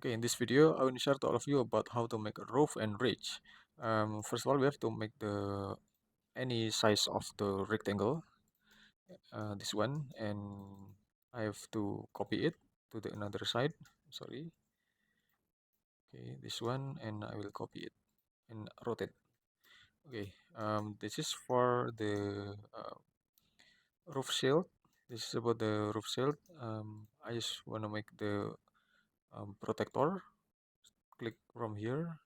Okay, in this video, I will share to all of you about how to make a roof and ridge. First of all, we have to make the any size of the rectangle, this one, and I have to copy it to the another side. Sorry, okay, this one, and I will copy it and rotate. Okay, this is for the roof shield. This is about the roof shield. I just want to make the protector. Click from here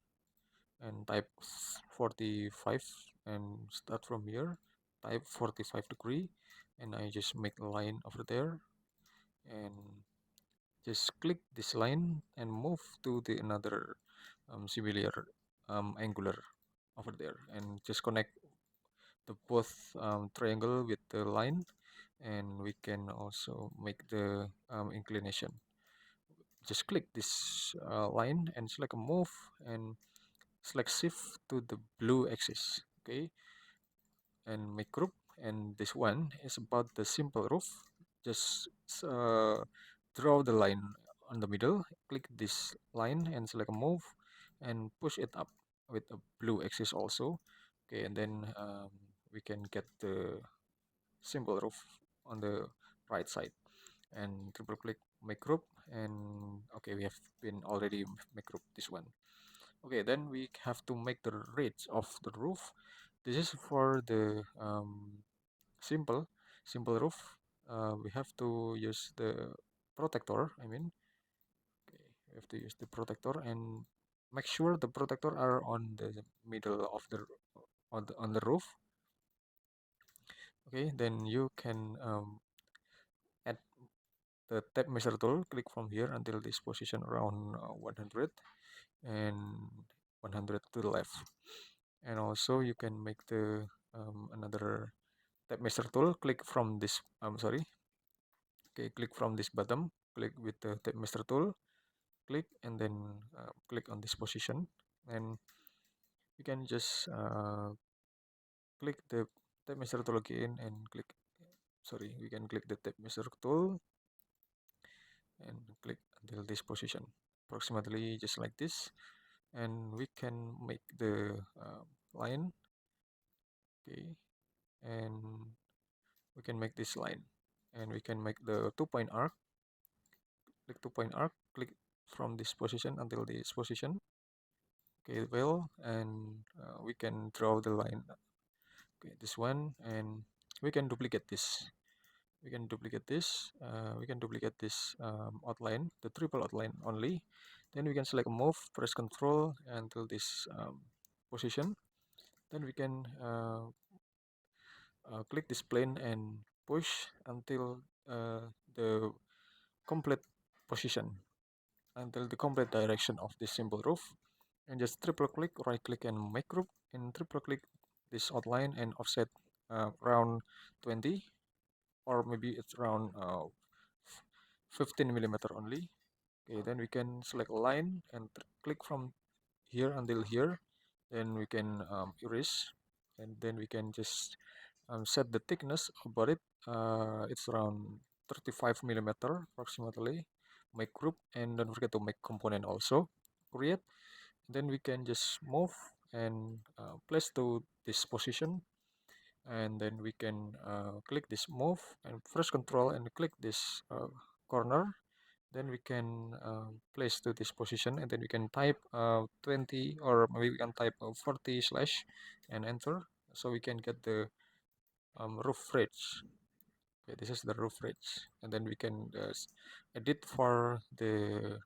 and type 45 and start from here, type 45 degree, and I just make a line over there and just click this line and move to the another similar angular over there and just connect the both triangle with the line, and we can also make the inclination. Just click this line and select a move and select shift to the blue axis. Okay, and make group, and this one is about the simple roof. Just draw the line on the middle, click this line and select a move and push it up with a blue axis also. Okay, and then we can get the simple roof on the right side, and triple click make group, and okay, we have been already make group this one. Okay, then we have to make the ridge of the roof. This is for the simple simple roof. We have to use the protector. Okay, we have to use the protector and make sure the protector are on the middle of the on the roof. Okay, then you can add the tape measure tool. Click from here until this position around 100 and 100 to the left. And also you can make the another tape measure tool. Click from this. Sorry. Okay, click from this bottom. Click with the tape measure tool. Click and then click on this position, and you can just click the tape measure tool again and click. Sorry, we can click the tape measure tool and click until this position, approximately just like this, and we can make the line. Okay, and we can make this line, and we can make the 2-point arc. Click 2-point arc, click from this position until this position. Okay, well, and we can draw the line. Okay, this one, and we can duplicate this. We can duplicate this outline, the triple outline only. Then we can select move, press Control until this position. Then we can click this plane and push until the complete position, until the complete direction of this simple roof, and just triple click, right click and make group, and triple click this outline and offset around 20, or maybe it's around 15 millimeter only. Okay, then we can select a line and click from here until here, then we can erase, and then we can just set the thickness about it. It's around 35 millimeter approximately. Make group, and don't forget to make component also. Create, then we can just move and place to this position, and then we can click this move and press Control and click this corner. Then we can place to this position, and then we can type 20, or maybe we can type 40 slash and enter, so we can get the roof ridge. Okay, this is the roof ridge, and then we can edit for the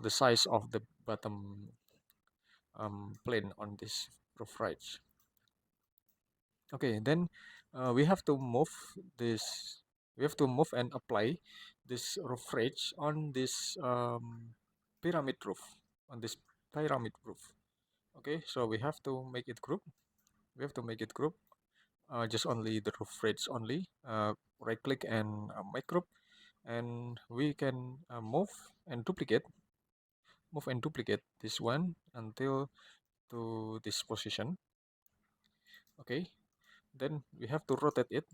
size of the bottom plane on this roof ridge. Okay, then we have to move this. We have to move and apply this roof ridge on this pyramid roof. On this pyramid roof. Okay, so we have to make it group. We have to make it group. Just only the roof ridge only. Right click and make group, and we can move and duplicate this one until to this position. Okay, then we have to rotate it.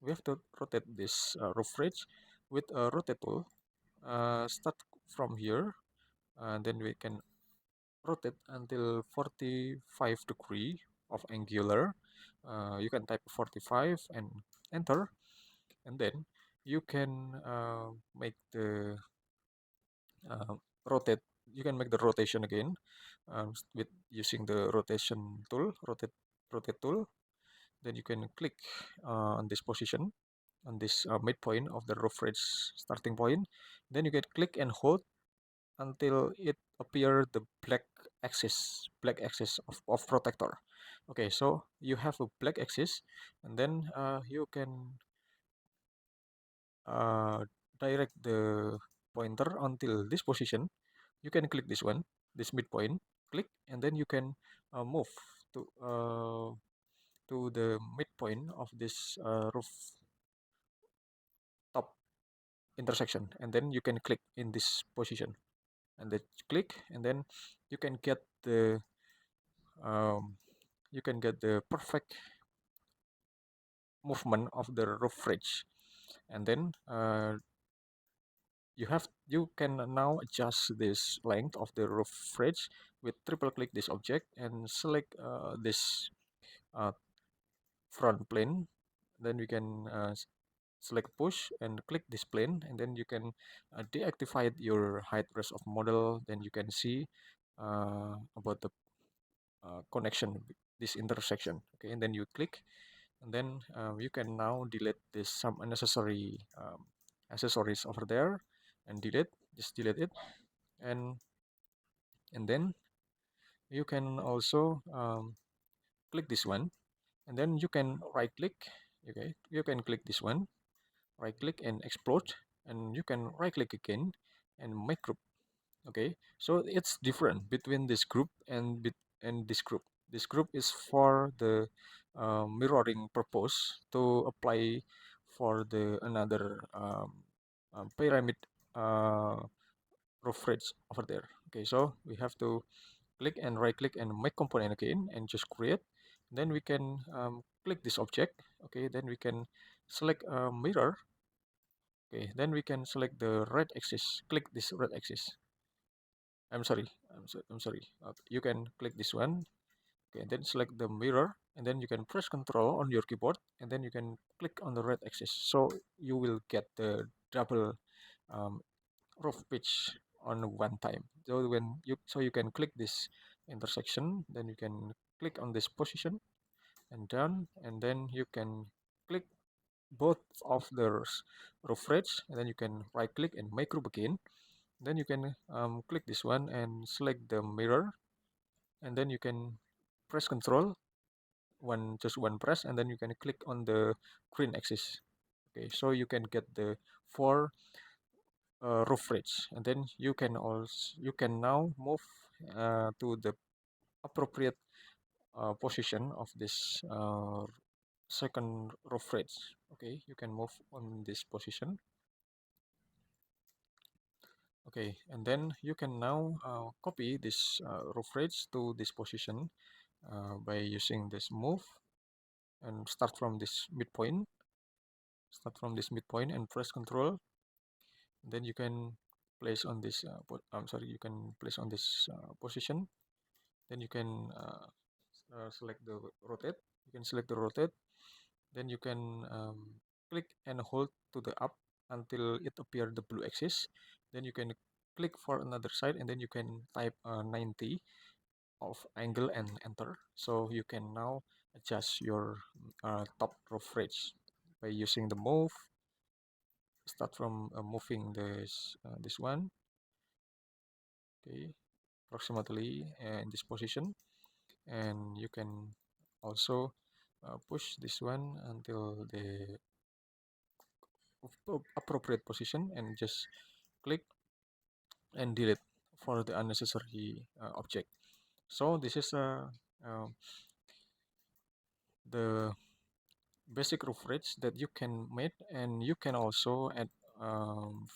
We have to rotate this roof ridge with a rotate tool. start from here, and then we can rotate until 45 degree of angular. You can type 45 and enter, and then you can make the rotate. You can make the rotation again with using the rotation tool, rotate tool. Then you can click on this position, on this midpoint of the roof ridge starting point. Then you can click and hold until it appear the black axis of protector. Okay, so you have a black axis, and then you can uh, direct the pointer until this position. You can click this one, this midpoint, click, and then you can move to uh, to the midpoint of this roof top intersection, and then you can click in this position, and then click, and then you can get the um, perfect movement of the roof ridge, and then you can now adjust this length of the roof ridge with triple click this object and select this uh, front plane. Then we can select push and click this plane, and then you can deactivate your height rest of model. Then you can see about the connection, this intersection. Okay, and then you click, and then you can now delete this some unnecessary accessories over there, and just delete it, and then you can also click this one, and then you can right click. Okay, you can click this one, right click and explode, and you can right click again and make group. Okay, so it's different between this group and this group. This group is for the mirroring purpose to apply for the another pyramid uh, roof ridge over there. Okay, so we have to click and right click and make component again and just create. Then we can click this object. Okay, then we can select a mirror. Okay, then we can select the red axis. Click this red axis. I'm sorry. You can click this one. Okay, and then select the mirror, and then you can press Control on your keyboard, and then you can click on the red axis. So you will get the double um, roof pitch on one time. So you can click this intersection, then you can click on this position and done, and then you can click both of the roof edge, and then you can right click and make group again. Then you can click this one and select the mirror, and then you can press Control just one press, and then you can click on the green axis. Okay, so you can get the four roof ridge, and then you can now move to the appropriate position of this second roof ridge. Okay, you can move on this position. Okay, and then you can now copy this roof ridge to this position by using this move and start from this midpoint and press Control. Then you can place on this I'm sorry, you can place on this position. Then you can select the rotate. You can select the rotate. Then you can click and hold to the up until it appear the blue axis. Then you can click for another side, and then you can type 90 of angle and enter. So you can now adjust your top roof ridge by using the move. Start from moving this one. Okay, approximately in this position, and you can also push this one until the appropriate position and just click and delete for the unnecessary object. So this is the basic roof ridge that you can make, and you can also add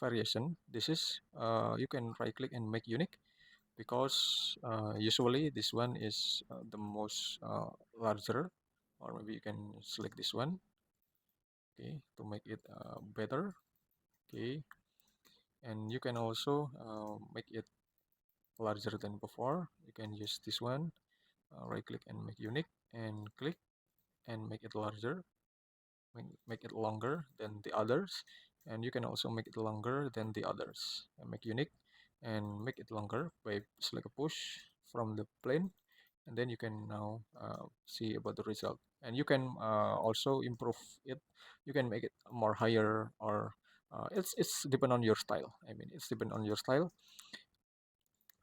variation. This is you can right click and make unique, because usually this one is the most larger, or maybe you can select this one. Okay, to make it better. Okay, And you can also make it larger than before. You can use this one, right click and make unique, and click and make it larger, make it longer than the others. And you can also make it longer than the others, and make unique and make it longer by select a push from the plane, and then you can now see about the result. And you can also improve it. You can make it more higher, or it's depend on your style. I mean, it's depend on your style.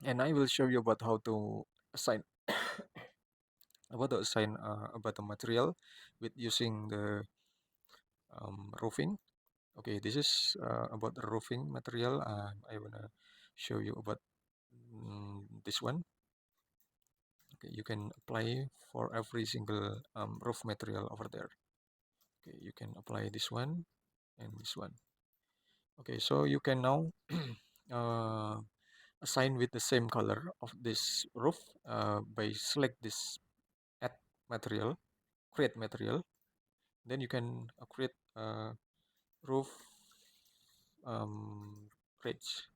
And I will show you about how to assign about the material with using the roofing. Okay, this is about the roofing material. I wanna show you about this one. Okay, you can apply for every single roof material over there. Okay, you can apply this one and this one. Okay, so you can now uh, assign with the same color of this roof by select this add material, create material. Then you can create roof ridge.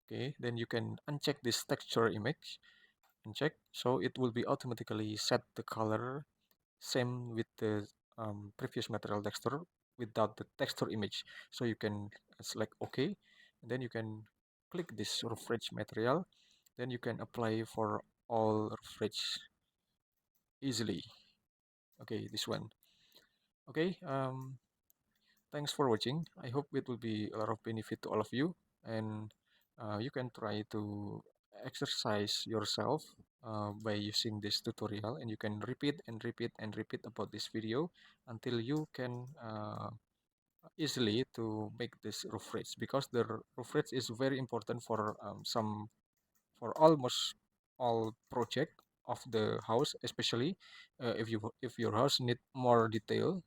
Okay, then you can uncheck this texture image, uncheck, so it will be automatically set the color same with the previous material texture without the texture image. So you can select OK, and then you can click this roof ridge material. Then you can apply for all roof ridge easily. Okay, this one. Okay, thanks for watching. I hope it will be a lot of benefit to all of you, and you can try to exercise yourself by using this tutorial, and you can repeat and repeat and repeat about this video until you can easily to make this roof ridge, because the roof ridge is very important for for almost all project of the house, especially if your house need more detail,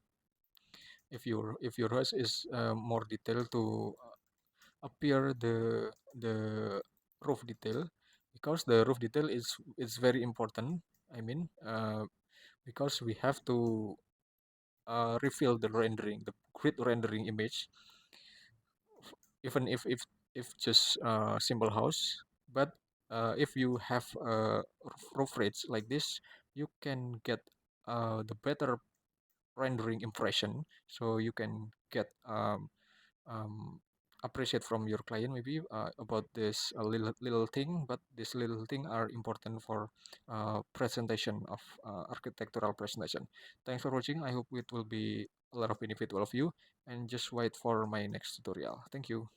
if your house is more detailed to appear the roof detail, because the roof detail is very important. I mean, because we have to reveal the rendering, the grid rendering image, even if just simple house. But if you have a roof ridge like this, you can get the better rendering impression, so you can get um, appreciate from your client maybe about this little thing, but this little thing are important for presentation of architectural presentation. Thanks for watching. I hope it will be a lot of benefit to all of you, and just wait for my next tutorial. Thank you.